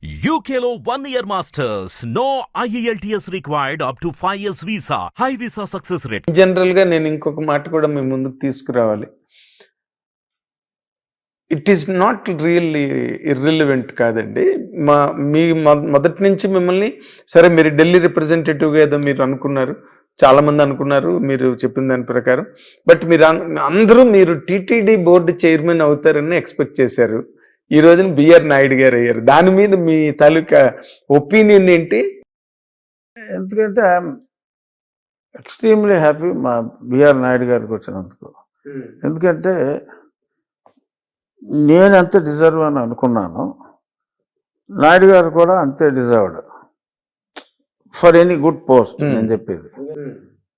UKలో 1 year masters. No IELTS required up to 5 years visa. High visa success rate. General గా నేను ఇంకొక మాట కూడా మీ ముందుకు తీసుకురావాలి. It is not really irrelevant కాదండి. మీ మొదటి నుంచి మిమ్మల్ని సరే మీరు ఢిల్లీ రిప్రజెంటేటివ్గా ఏదో మీరు అనుకున్నారు, చాలా మంది అనుకున్నారు మీరు చెప్పిన దాని ప్రకారం. బట్ మీరు అందరూ మీరు టీటీడీ బోర్డు చైర్మన్ అవుతారని ఎక్స్పెక్ట్ చేశారు. ఈ రోజున బిఆర్ నాయుడు గారు అయ్యారు. దాని మీద మీ తాలూకా ఒపీనియన్ ఏంటి? ఎందుకంటే ఐఎమ్ ఎక్స్ట్రీమ్లీ హ్యాపీ మా బిఆర్ నాయుడు గారికి వచ్చినందుకు. ఎందుకంటే నేను ఎంత డిజర్వ్ అని అనుకున్నాను, నాయుడు గారు కూడా అంతే deserved for any good post. నేను చెప్పేది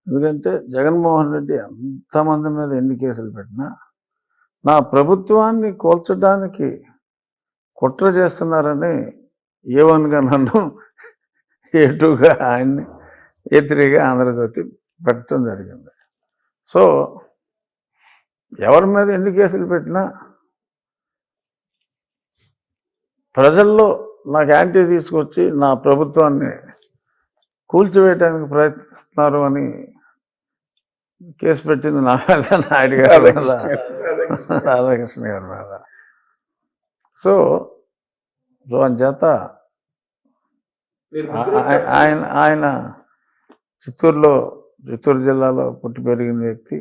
ఎందుకంటే జగన్మోహన్ రెడ్డి ఎంతమంది మీద ఎన్ని కేసులు పెట్టినా నా ప్రభుత్వాన్ని కూల్చడానికి కుట్ర చేస్తున్నారని ఏవన్గా నన్ను ఏటుగా ఆయన్ని ఏతిరిగా ఆంధ్రజ్యోతి పెట్టడం జరిగింది. సో ఎవరి మీద ఎన్ని కేసులు పెట్టినా ప్రజల్లో నాకు యాంటీ తీసుకొచ్చి నా ప్రభుత్వాన్ని కూల్చివేయడానికి ప్రయత్నిస్తున్నారు అని కేసు పెట్టింది నా మీద, నాయుడు గారి మీద, రాధాకృష్ణ గారి మీద. సో అంచేత ఆయన చిత్తూరు జిల్లాలో పుట్టి పెరిగిన వ్యక్తి.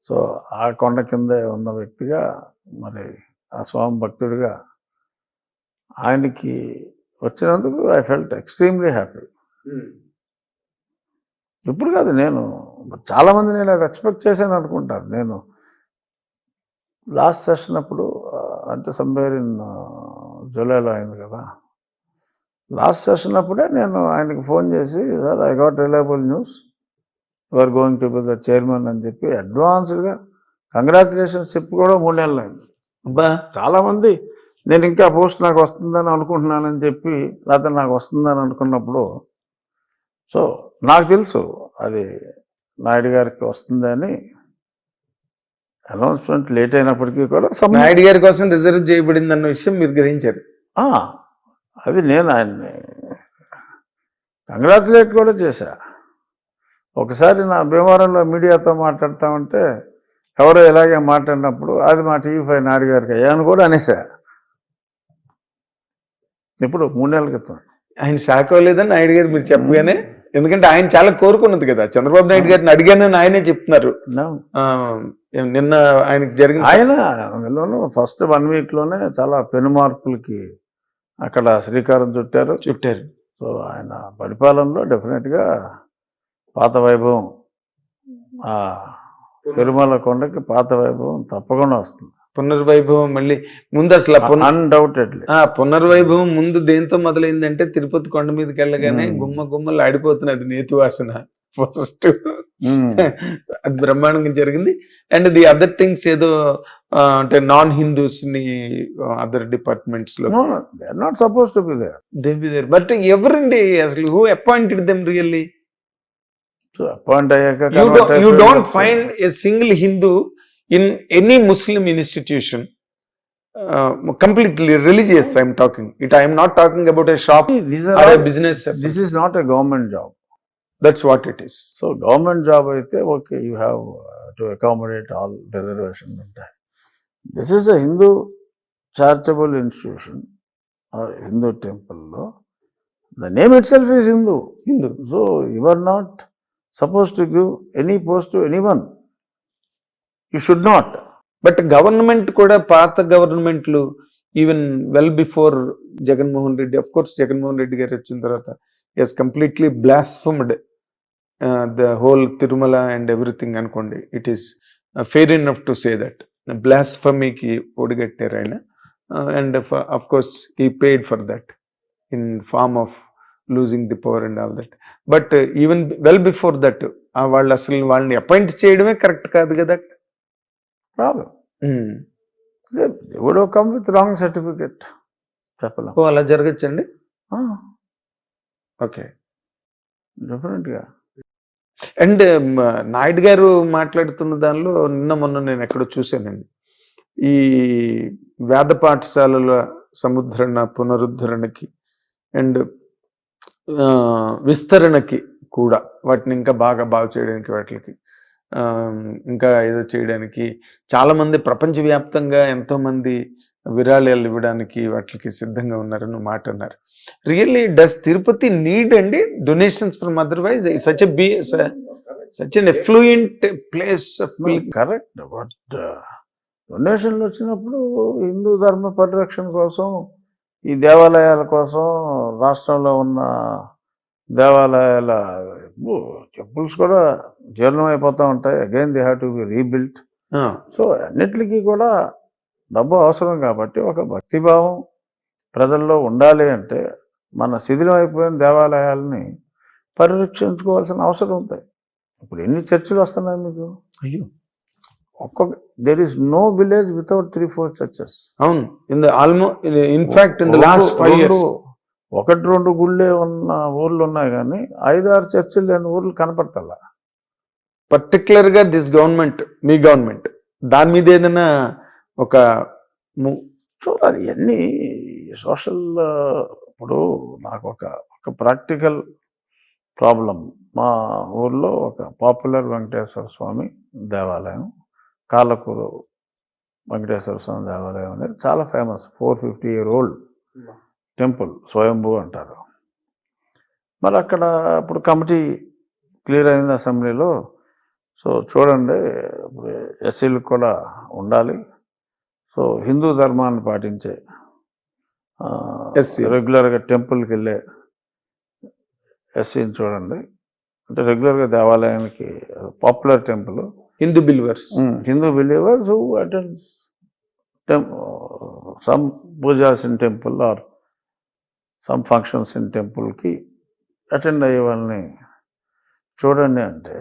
సో ఆ కొండ కింద ఉన్న వ్యక్తిగా, మరి ఆ స్వామి భక్తుడిగా ఆయనకి వచ్చినందుకు ఐ ఫెల్ట్ ఎక్స్ట్రీమ్లీ హ్యాపీ. ఇప్పుడు కాదు, నేను చాలామంది నేను అది ఎక్స్పెక్ట్ చేశాను అనుకుంటారు. నేను లాస్ట్ సెషన్ అప్పుడు అంటే సంవేర్ ఇన్ జూలైలో అయింది కదా, లాస్ట్ సెషన్ అప్పుడే నేను ఆయనకి ఫోన్ చేసి, sir I got reliable news, you are going to be the chairman అని చెప్పి అడ్వాన్స్డ్గా కంగ్రాచులేషన్స్ చెప్పి కూడా 3 నెలలు అయింది. అబ్బా, చాలామంది నేను ఇంకా పోస్ట్ నాకు వస్తుందని అనుకుంటున్నానని చెప్పి, లేకపోతే నాకు వస్తుందని అనుకున్నప్పుడు, సో నాకు తెలుసు అది నాయుడు గారికి వస్తుందని. అనౌన్స్మెంట్ లేట్ అయినప్పటికీ కూడా నాయుడు గారి కోసం రిజర్వ్ చేయబడింది అన్న విషయం మీరు గ్రహించారు. అది నేను ఆయన్ని కంగ్రాచులేట్ కూడా చేశా. ఒకసారి నా భీమవరంలో మీడియాతో మాట్లాడుతూ ఉంటే ఎవరో ఇలాగే మాట్లాడినప్పుడు అది మా టీవీ5 నాయుడు గారికి అయ్యాను కూడా అనేసా. ఇప్పుడు 3 నెలల క్రితం. ఆయన షాక్ అవ్వలేదని నాయుడు గారు మీరు చెప్పగానే, ఎందుకంటే ఆయన చాలా కోరుకున్నది కదా, చంద్రబాబు నాయుడు గారిని అడిగానని ఆయనే చెప్తున్నారు. నిన్న ఆయనకి జరిగిన ఆయనలోనూ ఫస్ట్ 1 వీక్లోనే చాలా పెను మార్పులకి అక్కడ శ్రీకారం చుట్టారు. సో ఆయన పరిపాలనలో డెఫినెట్గా పాత వైభవం, ఆ తిరుమల కొండకి పాత వైభవం తప్పకుండా వస్తుంది. పునర్వైభవం మళ్ళీ ముందు అసలు అన్డౌటెడ్లీ పునర్వైభవం ముందు దేంతో మొదలైందంటే తిరుపతి కొండ మీదకి వెళ్ళగానే గుమ్మలు ఆడిపోతున్నది నేతి వాసన. ఫస్ట్ అది బ్రహ్మాండంగా జరిగింది. అండ్ ది అదర్ థింగ్స్ ఏదో అంటే నాన్ హిందూస్ ని అదర్ డిపార్ట్మెంట్స్ లో not suppose to be there. But ఎవరండి అసలు who appointed them really? Appoint అయ్యాక you don't find a single Hindu in any Muslim institution, completely religious I'm talking it, I am not talking about a shop or a business. This is not a government job. That's what it is. So government job aithe okay, you have to accommodate all reservation. This is a Hindu charitable institution or Hindu temple lo, the name itself is Hindu. So you are not supposed to give any post to anyone. You should not. But government kuda paata governmentlu even well before Jagannath Reddy, of course Jagannath Reddy garu vachin tarvata he has completely blasphemed the whole Tirumala and everything anukondi. It is fair enough to say that blasphemy ki odigattaru aina, and of course he paid for that in form of losing the power and all that. But even well before that వాళ్ళు అసలు వాళ్ళని appoint చేయడమే correct కాదు కదా. రాదు, ఎవడో come with wrong certificate చెప్పలేం. అలా జరగచ్చండి. ఓకే, డెఫినెట్గా. అండ్ నాయుడు గారు మాట్లాడుతున్న దానిలో మొన్న నేను ఎక్కడో చూశానండి, ఈ వేద పాఠశాలల పునరుద్ధరణకి అండ్ విస్తరణకి కూడా వాటిని ఇంకా బాగు చేయడానికి వాటికి ఇంకా ఏదో చేయడానికి చాలామంది ప్రపంచవ్యాప్తంగా ఎంతోమంది విరాళాలు ఇవ్వడానికి వాటికి సిద్ధంగా ఉన్నారని మాట అన్నారు. రియల్లీ డస్ తిరుపతి నీడ్ అండి donations from otherwise such an affluent place? Correct. But డొనేషన్లు వచ్చినప్పుడు హిందూ ధర్మ పరిరక్షణ కోసం, ఈ దేవాలయాల కోసం, రాష్ట్రంలో ఉన్న దేవాలయాల టెంపుల్స్ కూడా జీర్ణం అయిపోతూ ఉంటాయి. Again they have to be rebuilt. So అన్నిటికీ కూడా డబ్బు అవసరం కాబట్టి ఒక భక్తిభావం ప్రజల్లో ఉండాలి అంటే మన శిథిలం అయిపోయిన దేవాలయాలని పరిరక్షించుకోవాల్సిన అవసరం ఉంది. ఇప్పుడు ఎన్ని చర్చిలు వస్తున్నాయి మీకు? అయ్యో, there is no village without 3-4 churches. అవును, in fact in the last 5 years 1-2 గుళ్ళే ఉన్న ఊర్లు ఉన్నాయి కానీ 5-6 చర్చిలు లేని ఊర్లు కనపడతల్లా. పర్టికులర్ గా దిస్ గవర్నమెంట్, మీ గవర్నమెంట్ దాని మీద ఏదైనా ఒక చూడాలి. ఇవన్నీ సోషల్. ఇప్పుడు నాకు ఒక ప్రాక్టికల్ ప్రాబ్లం. మా ఊర్లో ఒక పాపులర్ వెంకటేశ్వర స్వామి దేవాలయం, కాళ్ళకూరు వెంకటేశ్వర స్వామి దేవాలయం అనేది చాలా ఫేమస్. 450-year-old టెంపుల్, స్వయంభూ అంటారు. మరి అక్కడ ఇప్పుడు కమిటీ క్లియర్ అయింది అసెంబ్లీలో. సో చూడండి, ఇప్పుడు ఎస్సీలకు కూడా ఉండాలి. సో హిందూ ధర్మాన్ని పాటించే రెగ్యులర్గా టెంపుల్కి వెళ్ళే ఎస్సీని చూడండి. అంటే రెగ్యులర్గా దేవాలయానికి, popular temple, Hindu believers who attends some pujas in temple or some functions in temple కి అటెండ్ అయ్యే వాళ్ళని చూడండి అంటే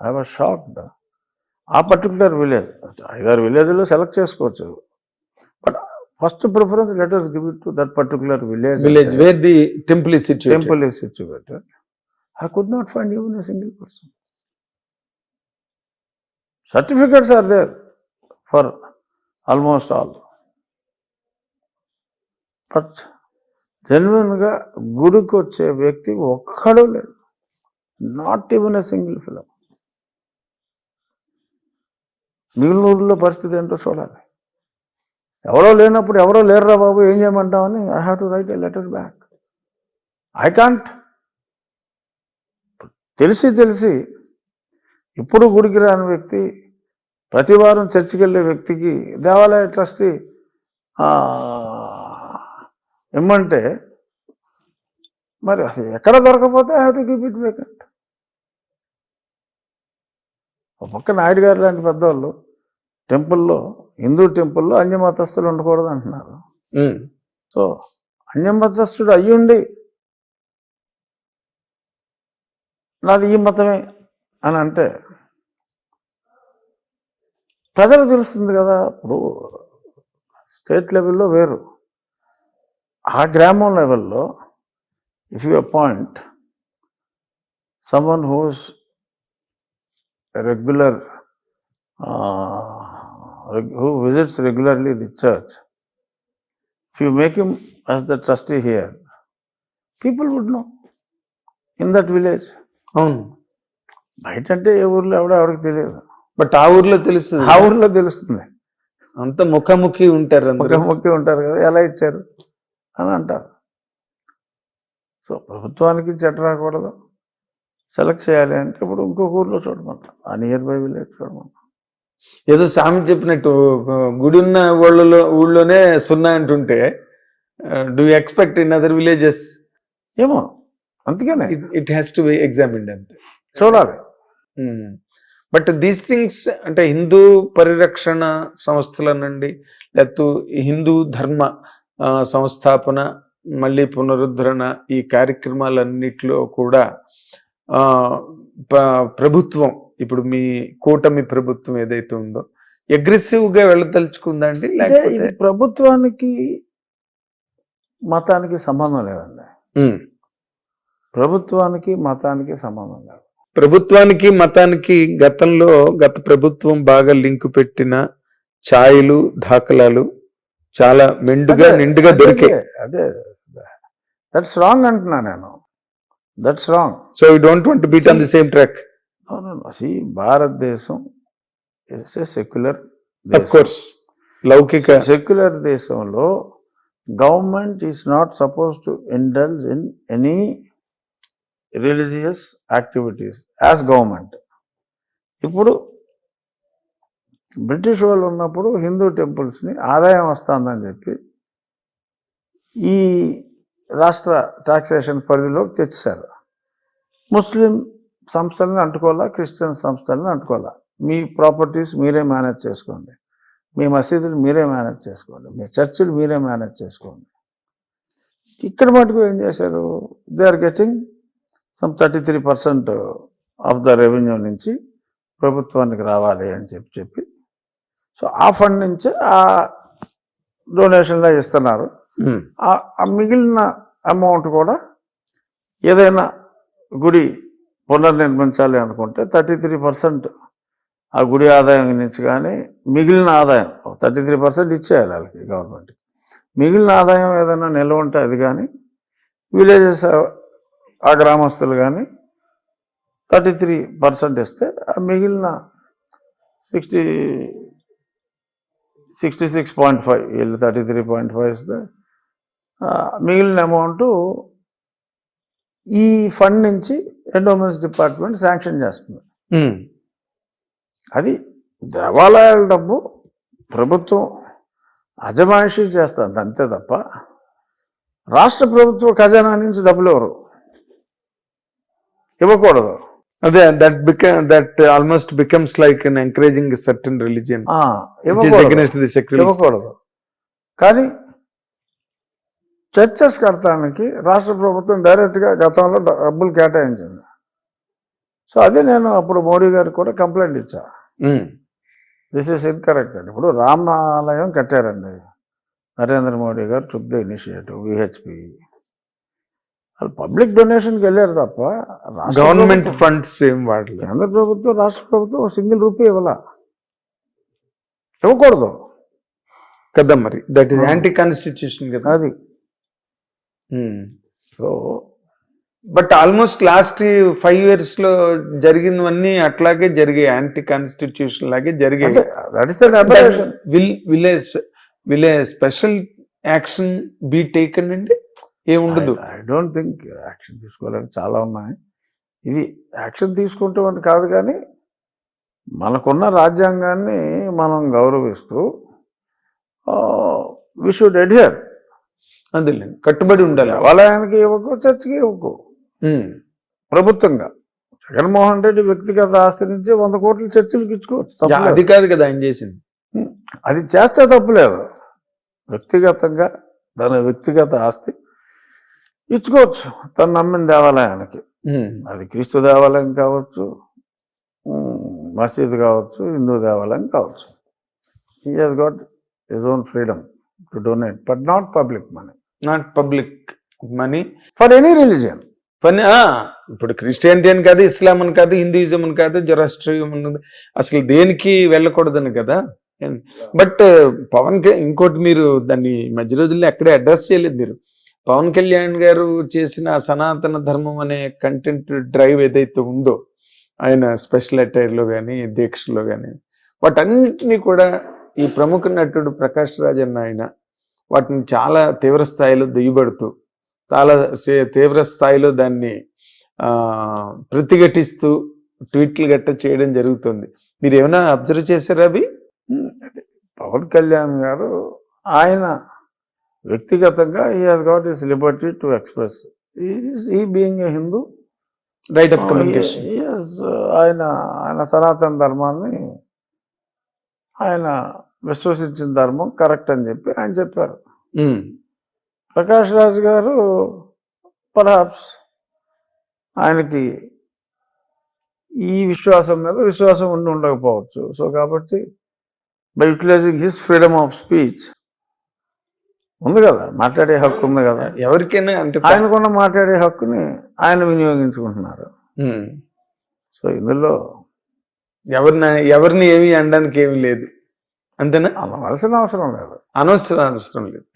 ఐ వాజ్ షాక్డ్. ఆ పర్టికులర్ విలేజ్, 5-6 విలేజ్లో సెలెక్ట్ చేసుకోవచ్చు, but first preference let us give it to that particular village where the temple is situated. I could not find even a single person. Certificates are there for almost all, but జెన్యున్గా గుడికి వచ్చే వ్యక్తి ఒక్కడూ లేడు. Not even a single film. మిగిలిన ఊళ్ళో పరిస్థితి ఏంటో చూడాలి. ఎవరో లేనప్పుడు ఎవరో లేరురా బాబు ఏం చేయమంటామని I have to write a letter back. I can't. తెలిసి ఇప్పుడు గుడికి రాని వ్యక్తి, ప్రతి వారం చర్చికి వెళ్ళే వ్యక్తికి దేవాలయ ట్రస్టీ ఇమ్మంటే మరి అసలు ఎక్కడ దొరకపోతే I have to keep it vacant. ఒక పక్క నాయుడు గారు లాంటి పెద్దవాళ్ళు టెంపుల్లో, హిందూ టెంపుల్లో అన్యమతస్థులు ఉండకూడదు అంటున్నారు. సో అన్యమతస్థుడు అయ్యుండి నాది ఈ మతమే అని అంటే ప్రజలకు తెలుస్తుంది కదా. ఇప్పుడు స్టేట్ లెవెల్లో వేరు, ఆ గ్రామం లెవెల్లో if you appoint someone who's a regular who visits regularly the church, if you make him as the trustee here, people would know in that village. అవును, బయట అంటే ఏ ఊర్లో ఎవరికి తెలియదు, బట్ ఆ ఊర్లో తెలుస్తుంది. ఆ ఊర్లో తెలుస్తుంది. అంత ముఖాముఖి ఉంటారు కదా, ఎలా ఇచ్చారు అని అంటారు. సో ప్రభుత్వానికి చెట్టు రాకూడదు, సెలెక్ట్ చేయాలి అంటే ఇప్పుడు ఇంకొక ఊర్లో చూడమంటాం, ఆ నియర్ బై విలేజ్ చూడమంటాం. ఏదో సామి చెప్పినట్టు గుడి ఉన్న ఊళ్ళోనే సున్నా అంటుంటే do you expect in other villages? ఏమో, అందుకనే it has to be examined అంతే, చూడాలి. బట్ దీస్ థింగ్స్ అంటే హిందూ పరిరక్షణ సంస్థల నుండి, లేకపోతే హిందూ ధర్మ సంస్థాపన, మళ్ళీ పునరుద్ధరణ, ఈ కార్యక్రమాలన్నిటిలో కూడా ప్రభుత్వం, ఇప్పుడు మీ కూటమి ప్రభుత్వం ఏదైతే ఉందో అగ్రెసివ్ గా వెళ్ళదలుచుకుందా అండి? ఇది ప్రభుత్వానికి మతానికి సంబంధం లేదండి. ప్రభుత్వానికి మతానికి సంబంధం లేదు. ప్రభుత్వానికి మతానికి గత ప్రభుత్వం బాగా లింక్ పెట్టిన ఛాయలు, దాఖలాలు చాలా నిండుగా దొరికాయి. అదే దట్స్ రాంగ్ అంటున్నా నేను. That's wrong. So you don't want to beat on the same track. See భారతదేశం it's a secular of course లౌకిక సెక్యులర్ దేశంలో government is not suppose to indulge in any religious activities as government. ఇప్పుడు British వాళ్ళు ఉన్నప్పుడు హిందూ టెంపుల్స్ని ఆదాయం వస్తుందని చెప్పి ఈ రాష్ట్ర టాక్సేషన్ పరిధిలోకి తెచ్చారు. ముస్లిం సంస్థలను అంటుకోవాలా, క్రిస్టియన్ సంస్థలను అంటుకోవాలా. మీ ప్రాపర్టీస్ మీరే మేనేజ్ చేసుకోండి, మీ మసీదులు మీరే మేనేజ్ చేసుకోండి, మీ చర్చిలు మీరే మేనేజ్ చేసుకోండి. ఇక్కడ మటుకు ఏం చేశారు, they are getting some 33% of the revenue నుంచి ప్రభుత్వానికి రావాలి అని చెప్పి సో ఆ ఫండ్ నుంచే ఆ డొనేషన్లో ఇస్తున్నారు. ఆ మిగిలిన అమౌంట్ కూడా ఏదైనా గుడి పునర్నిర్మించాలి అనుకుంటే 33% ఆ గుడి ఆదాయం నుంచి కానీ మిగిలిన ఆదాయం 33% ఇచ్చేయాలి వాళ్ళకి గవర్నమెంట్. మిగిలిన ఆదాయం ఏదైనా నిల్వ ఉంటే అది కానీ విలేజెస్ ఆ గ్రామస్తులు కానీ 33% ఇస్తే ఆ మిగిలిన 66.5 వీళ్ళు 33.5 ఇస్తే మిగిలిన అమౌంట్ ఈ ఫండ్ నుంచి ఎండోమెంట్స్ డిపార్ట్మెంట్ శాంక్షన్ చేస్తుంది. అది దేవాలయాల డబ్బు ప్రభుత్వం అజమాయిషీ చేస్తుంది అంతే తప్ప రాష్ట్ర ప్రభుత్వ ఖజానా నుంచి డబ్బులు ఎవరు ఇవ్వకూడదు. అదే that almost becomes like an encouraging a certain religion which is against the secular. ఇవ్వకూడదు. కానీ చర్చెస్ కడతానికి రాష్ట్ర ప్రభుత్వం డైరెక్ట్గా గతంలో డబ్బులు కేటాయించింది. సో అదే నేను అప్పుడు మోడీ గారికి కూడా కంప్లైంట్ ఇచ్చా, దిస్ ఈస్ ఇన్కరెక్ట్ అండి. ఇప్పుడు రామాలయం కట్టారండి నరేంద్ర మోడీ గారు, టుక్ ద ఇనిషియేటివ్, విహెచ్పి వాళ్ళు పబ్లిక్ డొనేషన్కి వెళ్ళారు తప్ప గవర్నమెంట్ ఫండ్స్ ఏం వాడలేదు. కేంద్ర ప్రభుత్వం రాష్ట్ర ప్రభుత్వం ₹1 ఇవ్వకూడదు కదా. మరి దట్ ఈస్ యాంటీ కాన్స్టిట్యూషన్ కదా అది. So but almost last 5 years లో జరిగినవన్నీ అట్లాగే జరిగాయి, యాంటీ కాన్స్టిట్యూషన్ లాగే జరిగాయి. Will a special action be taken అండి? ఏముండదు. ఐ డోంట్ థింక్ యాక్షన్ తీసుకోవాలని చాలా ఉన్నాయి. ఇది యాక్షన్ తీసుకుంటామని కాదు, కానీ మనకున్న రాజ్యాంగాన్ని మనం గౌరవిస్తూ వి షుడ్ అడ్హియర్. అందులో కట్టుబడి ఉండాలి. దేవాలయానికి ఇవ్వకు, చర్చికి ఇవ్వకు. ప్రభుత్వంగా జగన్మోహన్ రెడ్డి వ్యక్తిగత ఆస్తి నుంచి 100 కోట్లు చర్చిలకు ఇచ్చుకోవచ్చు. అది కాదు కదా ఆయన చేసింది. అది చేస్తే తప్పులేదు. వ్యక్తిగతంగా తన వ్యక్తిగత ఆస్తి ఇచ్చుకోవచ్చు తను నమ్మిన దేవాలయానికి. అది క్రీస్తు దేవాలయం కావచ్చు, మసీద్ కావచ్చు, హిందూ దేవాలయం కావచ్చు. He has got his own freedom to donate, but not public money. Not public money for any religion. ఇప్పుడు క్రిస్టియానిటీ అని కాదు, ఇస్లాం అని కాదు, హిందూయిజం అని కాదు, జొరాస్ట్రియం అని అసలు దేనికి వెళ్ళకూడదని కదా. బట్ పవన్ ఇంకోటి మీరు దాన్ని మధ్య రోజుల్లో ఎక్కడే అడ్రస్ చేయలేదు. మీరు పవన్ కళ్యాణ్ గారు చేసిన సనాతన ధర్మం అనే కంటెంట్ డ్రైవ్ ఏదైతే ఉందో, ఆయన స్పెషల్ అటైర్లో కానీ దీక్షలో కానీ వాటన్నిటినీ కూడా ఈ ప్రముఖ నటుడు ప్రకాష్ రాజ్ అన్న ఆయన వాటిని చాలా తీవ్ర స్థాయిలో దిగుబడుతూ చాలా తీవ్ర స్థాయిలో దాన్ని ప్రతిఘటిస్తూ ట్వీట్లు గట్ట చేయడం జరుగుతుంది. మీరు ఏమైనా అబ్జర్వ్ చేశారా అవి? పవన్ కళ్యాణ్ గారు ఆయన వ్యక్తిగతంగా he has got his Liberty to express. He being a Hindu, right of communication. ఆయన సనాతన ధర్మాన్ని ఆయన విశ్వసించిన ధర్మం కరెక్ట్ అని చెప్పి ఆయన చెప్పారు. ప్రకాష్ రాజ్ గారు పర్హాప్స్ ఆయనకి ఈ విశ్వాసం మీద విశ్వాసం ఉండకపోవచ్చు. సో కాబట్టి by utilising his freedom of speech ఉంది కదా, మాట్లాడే హక్కు ఉంది కదా ఎవరికైనా, అంటే ఆయనకున్న మాట్లాడే హక్కుని ఆయన వినియోగించుకుంటున్నారు. సో ఇందులో ఎవరిని ఏమి అనడానికి ఏమీ లేదు, అంతేనా? అనవలసిన అవసరం లేదు. అనవసరం లేదు.